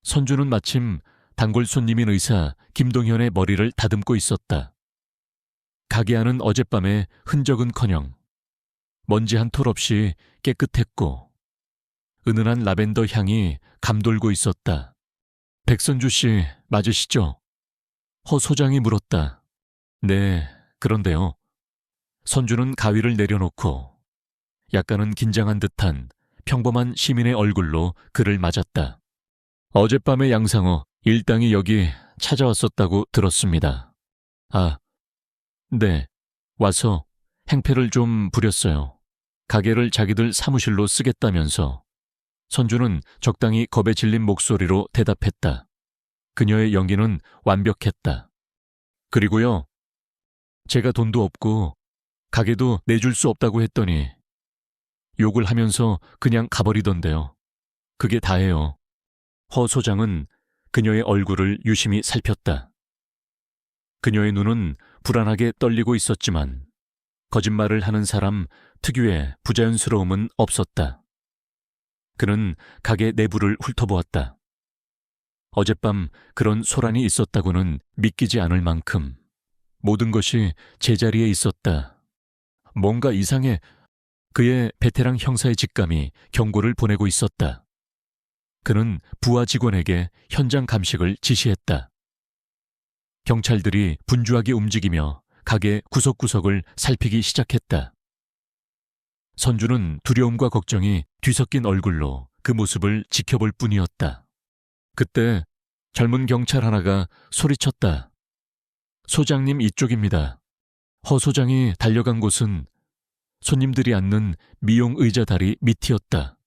선주는 마침 단골 손님인 의사 김동현의 머리를 다듬고 있었다. 가게 안은 어젯밤의 흔적은커녕 먼지 한 톨 없이 깨끗했고 은은한 라벤더 향이 감돌고 있었다. 백선주 씨 맞으시죠? 허 소장이 물었다. 네, 그런데요. 선주는 가위를 내려놓고 약간은 긴장한 듯한 평범한 시민의 얼굴로 그를 맞았다. 어젯밤에 양상어 일당이 여기 찾아왔었다고 들었습니다. 아, 네. 와서 행패를 좀 부렸어요. 가게를 자기들 사무실로 쓰겠다면서. 선주는 적당히 겁에 질린 목소리로 대답했다. 그녀의 연기는 완벽했다. 그리고요, 제가 돈도 없고 가게도 내줄 수 없다고 했더니 욕을 하면서 그냥 가버리던데요. 그게 다예요. 허 소장은 그녀의 얼굴을 유심히 살폈다. 그녀의 눈은 불안하게 떨리고 있었지만 거짓말을 하는 사람 특유의 부자연스러움은 없었다. 그는 가게 내부를 훑어보았다. 어젯밤 그런 소란이 있었다고는 믿기지 않을 만큼 모든 것이 제자리에 있었다. 뭔가 이상해. 그의 베테랑 형사의 직감이 경고를 보내고 있었다. 그는 부하 직원에게 현장 감식을 지시했다. 경찰들이 분주하게 움직이며 가게 구석구석을 살피기 시작했다. 선주는 두려움과 걱정이 뒤섞인 얼굴로 그 모습을 지켜볼 뿐이었다. 그때 젊은 경찰 하나가 소리쳤다. 소장님 이쪽입니다. 허 소장이 달려간 곳은 손님들이 앉는 미용 의자 다리 밑이었다.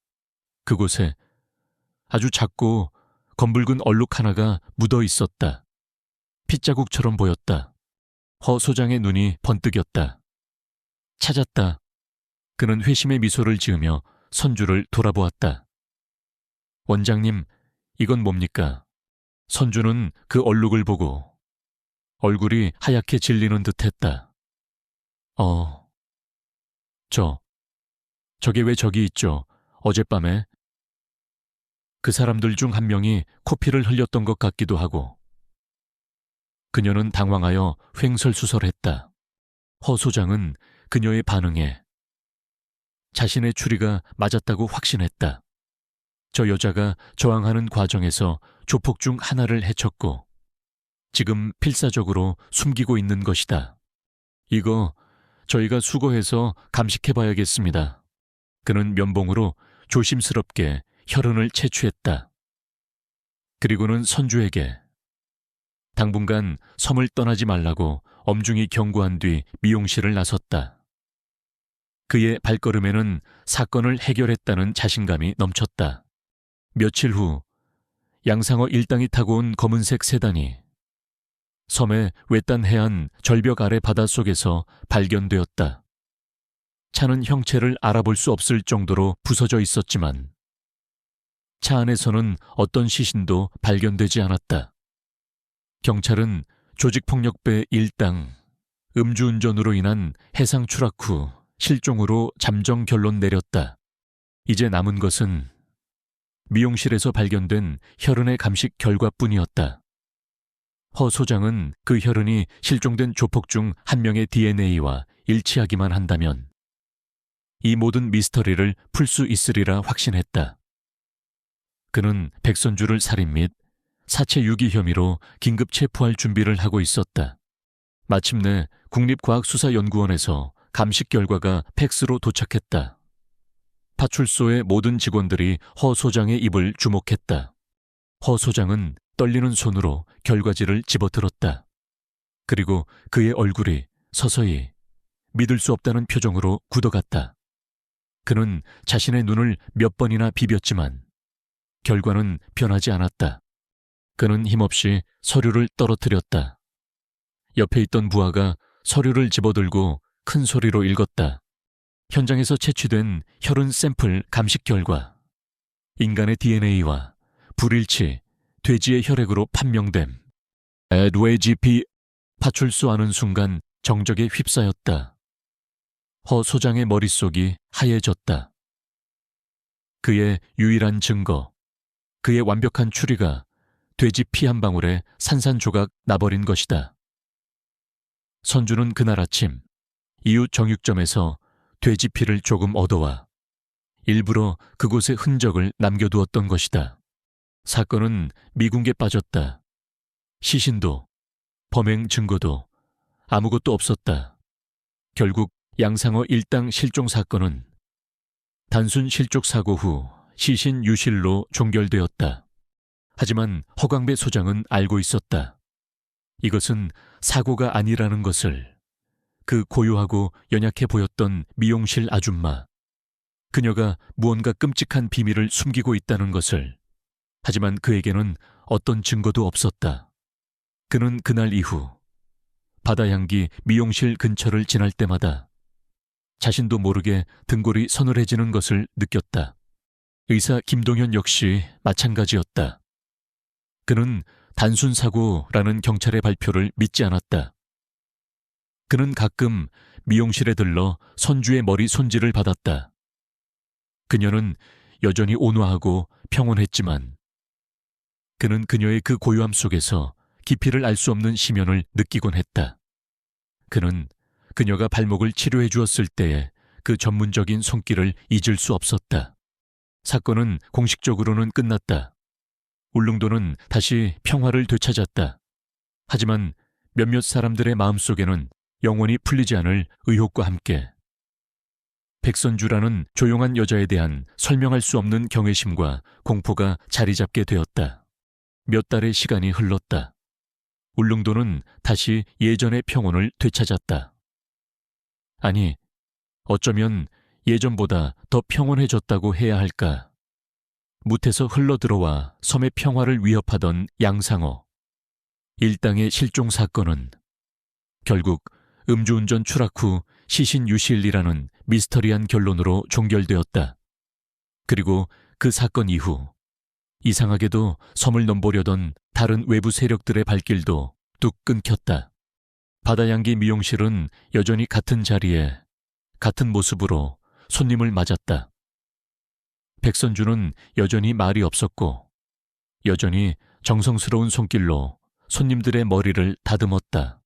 그곳에 아주 작고 검붉은 얼룩 하나가 묻어 있었다. 핏자국처럼 보였다. 허 소장의 눈이 번뜩였다. 찾았다. 그는 회심의 미소를 지으며 선주를 돌아보았다. 원장님, 이건 뭡니까? 선주는 그 얼룩을 보고 얼굴이 하얗게 질리는 듯했다. 저게 왜 저기 있죠? 어젯밤에 그 사람들 중 한 명이 코피를 흘렸던 것 같기도 하고. 그녀는 당황하여 횡설수설했다. 허 소장은 그녀의 반응에 자신의 추리가 맞았다고 확신했다. 저 여자가 저항하는 과정에서 조폭 중 하나를 해쳤고 지금 필사적으로 숨기고 있는 것이다. 이거 저희가 수거해서 감식해봐야겠습니다. 그는 면봉으로 조심스럽게 혈흔을 채취했다. 그리고는 선주에게 당분간 섬을 떠나지 말라고 엄중히 경고한 뒤 미용실을 나섰다. 그의 발걸음에는 사건을 해결했다는 자신감이 넘쳤다. 며칠 후 양상어 일당이 타고 온 검은색 세단이 섬의 외딴 해안 절벽 아래 바닷속에서 발견되었다. 차는 형체를 알아볼 수 없을 정도로 부서져 있었지만 차 안에서는 어떤 시신도 발견되지 않았다. 경찰은 조직폭력배 일당 음주운전으로 인한 해상 추락 후 실종으로 잠정 결론 내렸다. 이제 남은 것은 미용실에서 발견된 혈흔의 감식 결과뿐이었다. 허 소장은 그 혈흔이 실종된 조폭 중 한 명의 DNA와 일치하기만 한다면 이 모든 미스터리를 풀 수 있으리라 확신했다. 그는 백선주를 살인 및 사체 유기 혐의로 긴급 체포할 준비를 하고 있었다. 마침내 국립과학수사연구원에서 감식 결과가 팩스로 도착했다. 파출소의 모든 직원들이 허 소장의 입을 주목했다. 허 소장은 떨리는 손으로 결과지를 집어들었다. 그리고 그의 얼굴이 서서히 믿을 수 없다는 표정으로 굳어갔다. 그는 자신의 눈을 몇 번이나 비볐지만 결과는 변하지 않았다. 그는 힘없이 서류를 떨어뜨렸다. 옆에 있던 부하가 서류를 집어들고 큰 소리로 읽었다. 현장에서 채취된 혈흔 샘플 감식 결과. 인간의 DNA와 불일치, 돼지의 혈액으로 판명됨. 에드웨이 GP. 파출소 아는 순간 정적에 휩싸였다. 허 소장의 머릿속이 하얘졌다. 그의 유일한 증거, 그의 완벽한 추리가 돼지 피 한 방울에 산산조각 나버린 것이다. 선주는 그날 아침 이웃 정육점에서 돼지 피를 조금 얻어와 일부러 그곳에 흔적을 남겨두었던 것이다. 사건은 미궁에 빠졌다. 시신도 범행 증거도 아무것도 없었다. 결국 양상어 일당 실종 사건은 단순 실족 사고 후 시신 유실로 종결되었다. 하지만 허광배 소장은 알고 있었다. 이것은 사고가 아니라는 것을. 그 고요하고 연약해 보였던 미용실 아줌마. 그녀가 무언가 끔찍한 비밀을 숨기고 있다는 것을. 하지만 그에게는 어떤 증거도 없었다. 그는 그날 이후 바다 향기 미용실 근처를 지날 때마다 자신도 모르게 등골이 서늘해지는 것을 느꼈다. 의사 김동현 역시 마찬가지였다. 그는 단순 사고라는 경찰의 발표를 믿지 않았다. 그는 가끔 미용실에 들러 선주의 머리 손질을 받았다. 그녀는 여전히 온화하고 평온했지만 그는 그녀의 그 고요함 속에서 깊이를 알 수 없는 심연을 느끼곤 했다. 그는 그녀가 발목을 치료해 주었을 때의 그 전문적인 손길을 잊을 수 없었다. 사건은 공식적으로는 끝났다. 울릉도는 다시 평화를 되찾았다. 하지만 몇몇 사람들의 마음속에는 영원히 풀리지 않을 의혹과 함께 백선주라는 조용한 여자에 대한 설명할 수 없는 경외심과 공포가 자리 잡게 되었다. 몇 달의 시간이 흘렀다. 울릉도는 다시 예전의 평온을 되찾았다. 아니, 어쩌면 예전보다 더 평온해졌다고 해야 할까. 무태서 흘러들어와 섬의 평화를 위협하던 양상어 일당의 실종 사건은 결국 음주운전 추락 후 시신 유실이라는 미스터리한 결론으로 종결되었다. 그리고 그 사건 이후 이상하게도 섬을 넘보려던 다른 외부 세력들의 발길도 뚝 끊겼다. 바다향기 미용실은 여전히 같은 자리에 같은 모습으로 손님을 맞았다. 백선주는 여전히 말이 없었고 여전히 정성스러운 손길로 손님들의 머리를 다듬었다.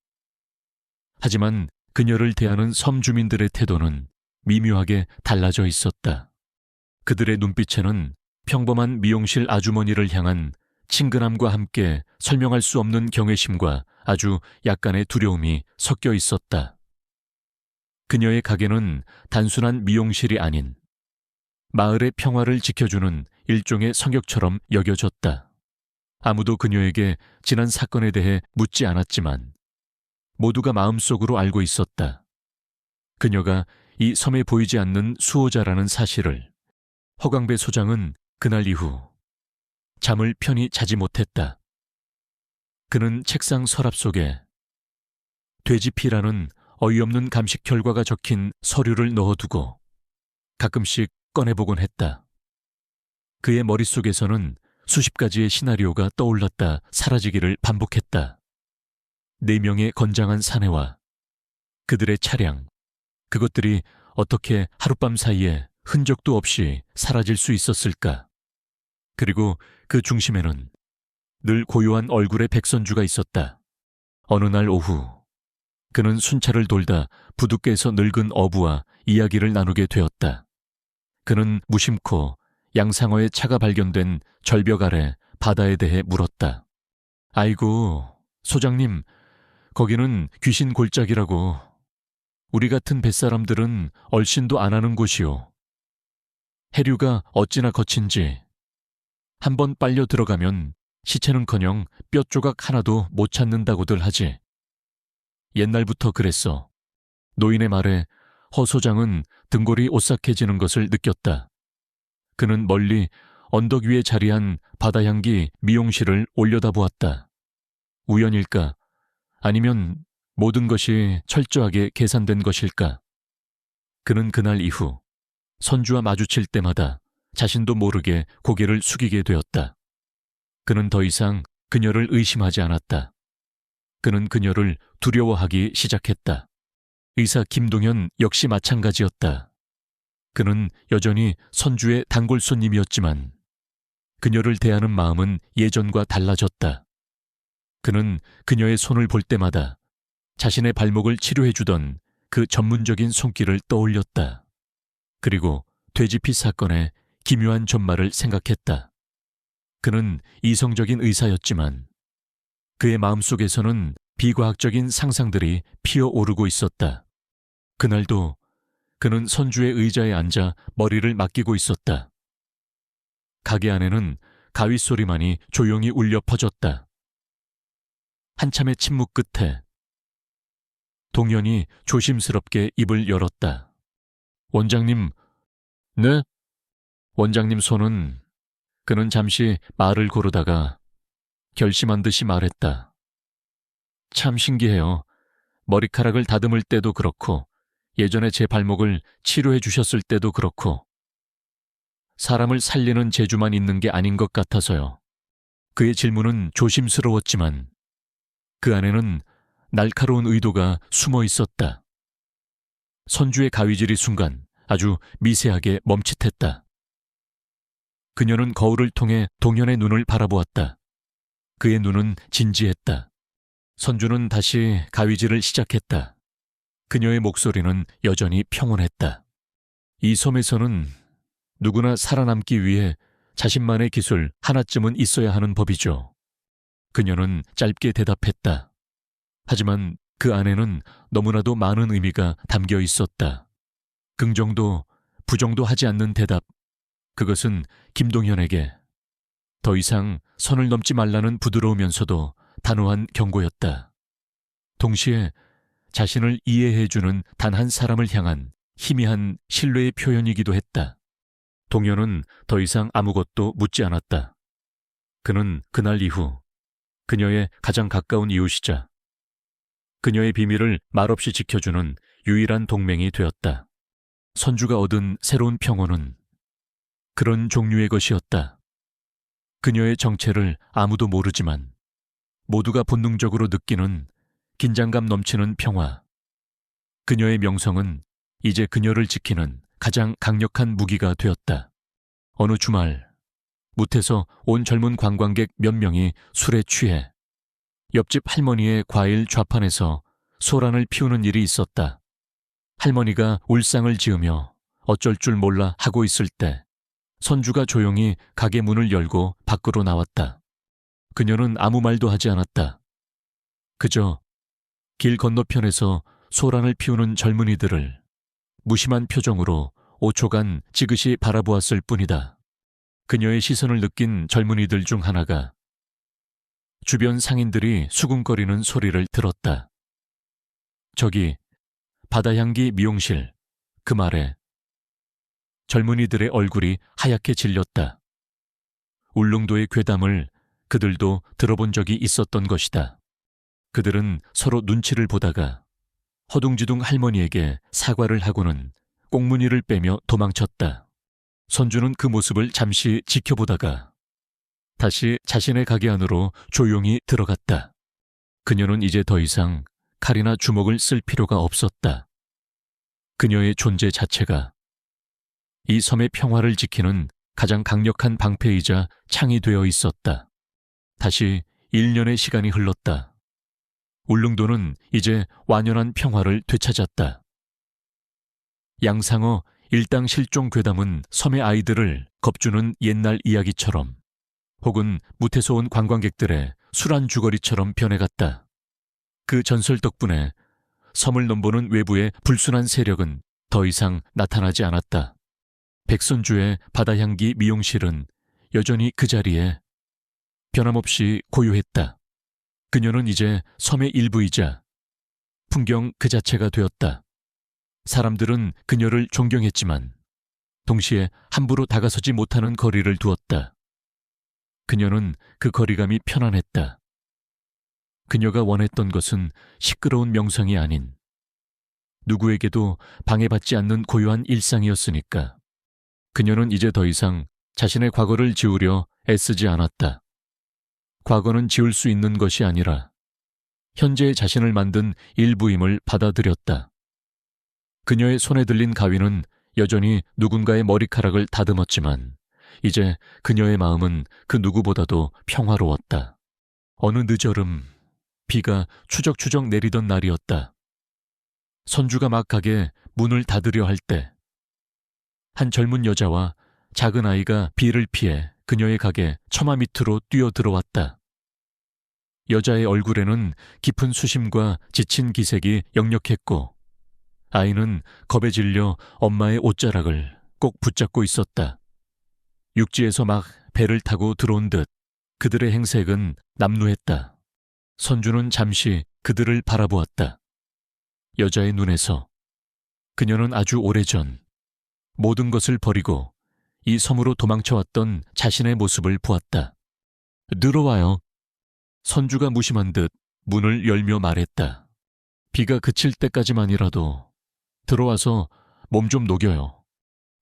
하지만 그녀를 대하는 섬 주민들의 태도는 미묘하게 달라져 있었다. 그들의 눈빛에는 평범한 미용실 아주머니를 향한 친근함과 함께 설명할 수 없는 경외심과 아주 약간의 두려움이 섞여 있었다. 그녀의 가게는 단순한 미용실이 아닌 마을의 평화를 지켜주는 일종의 성역처럼 여겨졌다. 아무도 그녀에게 지난 사건에 대해 묻지 않았지만 모두가 마음속으로 알고 있었다. 그녀가 이 섬에 보이지 않는 수호자라는 사실을. 허광배 소장은 그날 이후 잠을 편히 자지 못했다. 그는 책상 서랍 속에 돼지피라는 어이없는 감식 결과가 적힌 서류를 넣어두고 가끔씩 꺼내보곤 했다. 그의 머릿속에서는 수십 가지의 시나리오가 떠올랐다 사라지기를 반복했다. 4명의 건장한 사내와 그들의 차량, 그것들이 어떻게 하룻밤 사이에 흔적도 없이 사라질 수 있었을까? 그리고 그 중심에는 늘 고요한 얼굴의 백선주가 있었다. 어느 날 오후, 그는 순찰을 돌다 부두께에서 늙은 어부와 이야기를 나누게 되었다. 그는 무심코 양상어의 차가 발견된 절벽 아래 바다에 대해 물었다. 아이고, 소장님, 거기는 귀신 골짜기라고. 우리 같은 뱃사람들은 얼씬도 안 하는 곳이오. 해류가 어찌나 거친지 한번 빨려 들어가면 시체는커녕 뼈 조각 하나도 못 찾는다고들 하지. 옛날부터 그랬어. 노인의 말에 허 소장은 등골이 오싹해지는 것을 느꼈다. 그는 멀리 언덕 위에 자리한 바다향기 미용실을 올려다보았다. 우연일까? 아니면 모든 것이 철저하게 계산된 것일까? 그는 그날 이후 선주와 마주칠 때마다 자신도 모르게 고개를 숙이게 되었다. 그는 더 이상 그녀를 의심하지 않았다. 그는 그녀를 두려워하기 시작했다. 의사 김동현 역시 마찬가지였다. 그는 여전히 선주의 단골 손님이었지만 그녀를 대하는 마음은 예전과 달라졌다. 그는 그녀의 손을 볼 때마다 자신의 발목을 치료해주던 그 전문적인 손길을 떠올렸다. 그리고 돼지피 사건의 기묘한 전말을 생각했다. 그는 이성적인 의사였지만 그의 마음속에서는 비과학적인 상상들이 피어오르고 있었다. 그날도 그는 선주의 의자에 앉아 머리를 맡기고 있었다. 가게 안에는 가위 소리만이 조용히 울려 퍼졌다. 한참의 침묵 끝에 동현이 조심스럽게 입을 열었다. 원장님, 네? 원장님 손은. 그는 잠시 말을 고르다가 결심한 듯이 말했다. 참 신기해요. 머리카락을 다듬을 때도 그렇고 예전에 제 발목을 치료해 주셨을 때도 그렇고 사람을 살리는 재주만 있는 게 아닌 것 같아서요. 그의 질문은 조심스러웠지만 그 안에는 날카로운 의도가 숨어 있었다. 선주의 가위질이 순간 아주 미세하게 멈칫했다. 그녀는 거울을 통해 동현의 눈을 바라보았다. 그의 눈은 진지했다. 선주는 다시 가위질을 시작했다. 그녀의 목소리는 여전히 평온했다. 이 섬에서는 누구나 살아남기 위해 자신만의 기술 하나쯤은 있어야 하는 법이죠. 그녀는 짧게 대답했다. 하지만 그 안에는 너무나도 많은 의미가 담겨 있었다. 긍정도 부정도 하지 않는 대답. 그것은 김동현에게 더 이상 선을 넘지 말라는 부드러우면서도 단호한 경고였다. 동시에 자신을 이해해주는 단 한 사람을 향한 희미한 신뢰의 표현이기도 했다. 동현은 더 이상 아무것도 묻지 않았다. 그는 그날 이후 그녀의 가장 가까운 이웃이자 그녀의 비밀을 말없이 지켜주는 유일한 동맹이 되었다. 선주가 얻은 새로운 평온은 그런 종류의 것이었다. 그녀의 정체를 아무도 모르지만 모두가 본능적으로 느끼는 긴장감 넘치는 평화. 그녀의 명성은 이제 그녀를 지키는 가장 강력한 무기가 되었다. 어느 주말, 무태서 온 젊은 관광객 몇 명이 술에 취해 옆집 할머니의 과일 좌판에서 소란을 피우는 일이 있었다. 할머니가 울상을 지으며 어쩔 줄 몰라 하고 있을 때 선주가 조용히 가게 문을 열고 밖으로 나왔다. 그녀는 아무 말도 하지 않았다. 그저 길 건너편에서 소란을 피우는 젊은이들을 무심한 표정으로 5초간 지그시 바라보았을 뿐이다. 그녀의 시선을 느낀 젊은이들 중 하나가 주변 상인들이 수군거리는 소리를 들었다. 저기 바다향기 미용실, 그 말에 젊은이들의 얼굴이 하얗게 질렸다. 울릉도의 괴담을 그들도 들어본 적이 있었던 것이다. 그들은 서로 눈치를 보다가 허둥지둥 할머니에게 사과를 하고는 꽁무니를 빼며 도망쳤다. 선주는 그 모습을 잠시 지켜보다가 다시 자신의 가게 안으로 조용히 들어갔다. 그녀는 이제 더 이상 칼이나 주먹을 쓸 필요가 없었다. 그녀의 존재 자체가 이 섬의 평화를 지키는 가장 강력한 방패이자 창이 되어 있었다. 다시 1년의 시간이 흘렀다. 울릉도는 이제 완연한 평화를 되찾았다. 양상어 일당 실종 괴담은 섬의 아이들을 겁주는 옛날 이야기처럼 혹은 무태서 온 관광객들의 술안 주거리처럼 변해갔다. 그 전설 덕분에 섬을 넘보는 외부의 불순한 세력은 더 이상 나타나지 않았다. 백선주의 바다향기 미용실은 여전히 그 자리에 변함없이 고요했다. 그녀는 이제 섬의 일부이자 풍경 그 자체가 되었다. 사람들은 그녀를 존경했지만 동시에 함부로 다가서지 못하는 거리를 두었다. 그녀는 그 거리감이 편안했다. 그녀가 원했던 것은 시끄러운 명성이 아닌 누구에게도 방해받지 않는 고요한 일상이었으니까. 그녀는 이제 더 이상 자신의 과거를 지우려 애쓰지 않았다. 과거는 지울 수 있는 것이 아니라 현재의 자신을 만든 일부임을 받아들였다. 그녀의 손에 들린 가위는 여전히 누군가의 머리카락을 다듬었지만 이제 그녀의 마음은 그 누구보다도 평화로웠다. 어느 늦여름 비가 추적추적 내리던 날이었다. 선주가 막 가게 문을 닫으려 할 때 한 젊은 여자와 작은 아이가 비를 피해 그녀의 가게 처마 밑으로 뛰어 들어왔다. 여자의 얼굴에는 깊은 수심과 지친 기색이 역력했고 아이는 겁에 질려 엄마의 옷자락을 꼭 붙잡고 있었다. 육지에서 막 배를 타고 들어온 듯 그들의 행색은 남루했다. 선주는 잠시 그들을 바라보았다. 여자의 눈에서 그녀는 아주 오래전 모든 것을 버리고 이 섬으로 도망쳐왔던 자신의 모습을 보았다. 들어와요. 선주가 무심한 듯 문을 열며 말했다. 비가 그칠 때까지만이라도 들어와서 몸 좀 녹여요.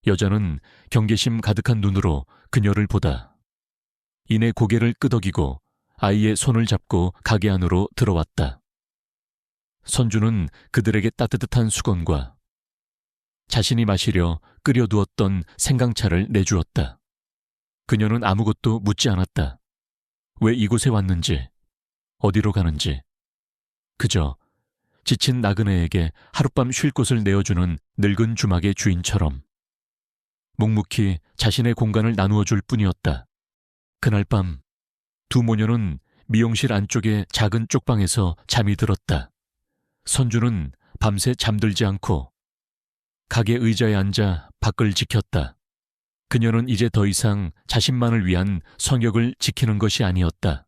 여자는 경계심 가득한 눈으로 그녀를 보다 이내 고개를 끄덕이고 아이의 손을 잡고 가게 안으로 들어왔다. 선주는 그들에게 따뜻한 수건과 자신이 마시려 끓여두었던 생강차를 내주었다. 그녀는 아무것도 묻지 않았다. 왜 이곳에 왔는지, 어디로 가는지. 그저 지친 나그네에게 하룻밤 쉴 곳을 내어주는 늙은 주막의 주인처럼 묵묵히 자신의 공간을 나누어 줄 뿐이었다. 그날 밤 두 모녀는 미용실 안쪽의 작은 쪽방에서 잠이 들었다. 선주는 밤새 잠들지 않고 가게 의자에 앉아 밖을 지켰다. 그녀는 이제 더 이상 자신만을 위한 성역을 지키는 것이 아니었다.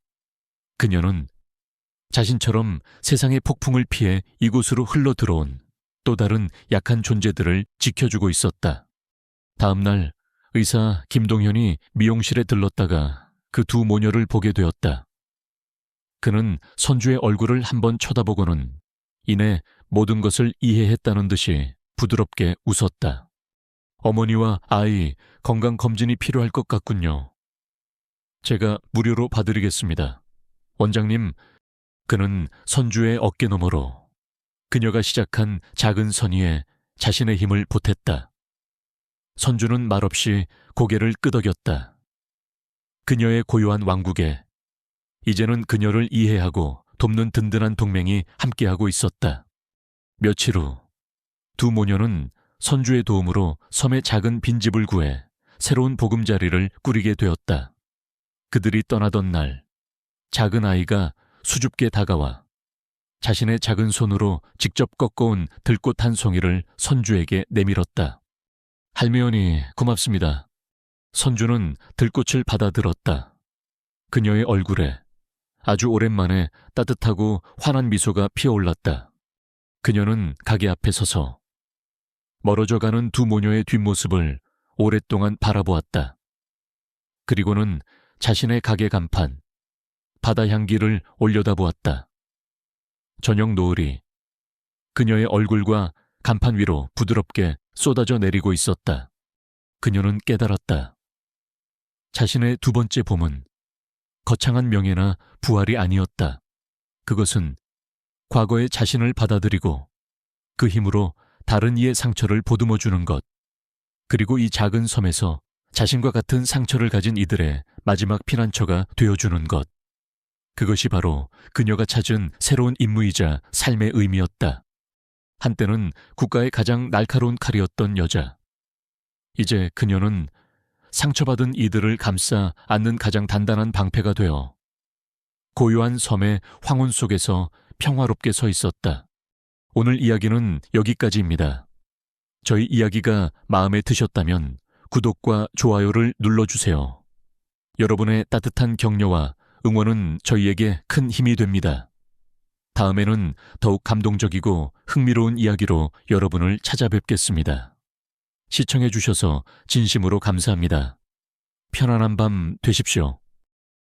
그녀는 자신처럼 세상의 폭풍을 피해 이곳으로 흘러 들어온 또 다른 약한 존재들을 지켜주고 있었다. 다음 날 의사 김동현이 미용실에 들렀다가 그 두 모녀를 보게 되었다. 그는 선주의 얼굴을 한번 쳐다보고는 이내 모든 것을 이해했다는 듯이 부드럽게 웃었다. 어머니와 아이 건강검진이 필요할 것 같군요. 제가 무료로 봐드리겠습니다. 원장님, 그는 선주의 어깨 너머로 그녀가 시작한 작은 선의에 자신의 힘을 보탰다. 선주는 말없이 고개를 끄덕였다. 그녀의 고요한 왕국에 이제는 그녀를 이해하고 돕는 든든한 동맹이 함께하고 있었다. 며칠 후 두 모녀는 선주의 도움으로 섬의 작은 빈집을 구해 새로운 보금자리를 꾸리게 되었다. 그들이 떠나던 날 작은 아이가 수줍게 다가와 자신의 작은 손으로 직접 꺾어온 들꽃 한 송이를 선주에게 내밀었다. 할매언니, 고맙습니다. 선주는 들꽃을 받아들었다. 그녀의 얼굴에 아주 오랜만에 따뜻하고 환한 미소가 피어올랐다. 그녀는 가게 앞에 서서 멀어져가는 두 모녀의 뒷모습을 오랫동안 바라보았다. 그리고는 자신의 가게 간판, 바다 향기를 올려다보았다. 저녁 노을이 그녀의 얼굴과 간판 위로 부드럽게 쏟아져 내리고 있었다. 그녀는 깨달았다. 자신의 두 번째 봄은 거창한 명예나 부활이 아니었다. 그것은 과거의 자신을 받아들이고 그 힘으로 다른 이의 상처를 보듬어주는 것, 그리고 이 작은 섬에서 자신과 같은 상처를 가진 이들의 마지막 피난처가 되어주는 것. 그것이 바로 그녀가 찾은 새로운 임무이자 삶의 의미였다. 한때는 국가의 가장 날카로운 칼이었던 여자. 이제 그녀는 상처받은 이들을 감싸 안는 가장 단단한 방패가 되어 고요한 섬의 황혼 속에서 평화롭게 서 있었다. 오늘 이야기는 여기까지입니다. 저희 이야기가 마음에 드셨다면 구독과 좋아요를 눌러주세요. 여러분의 따뜻한 격려와 응원은 저희에게 큰 힘이 됩니다. 다음에는 더욱 감동적이고 흥미로운 이야기로 여러분을 찾아뵙겠습니다. 시청해주셔서 진심으로 감사합니다. 편안한 밤 되십시오.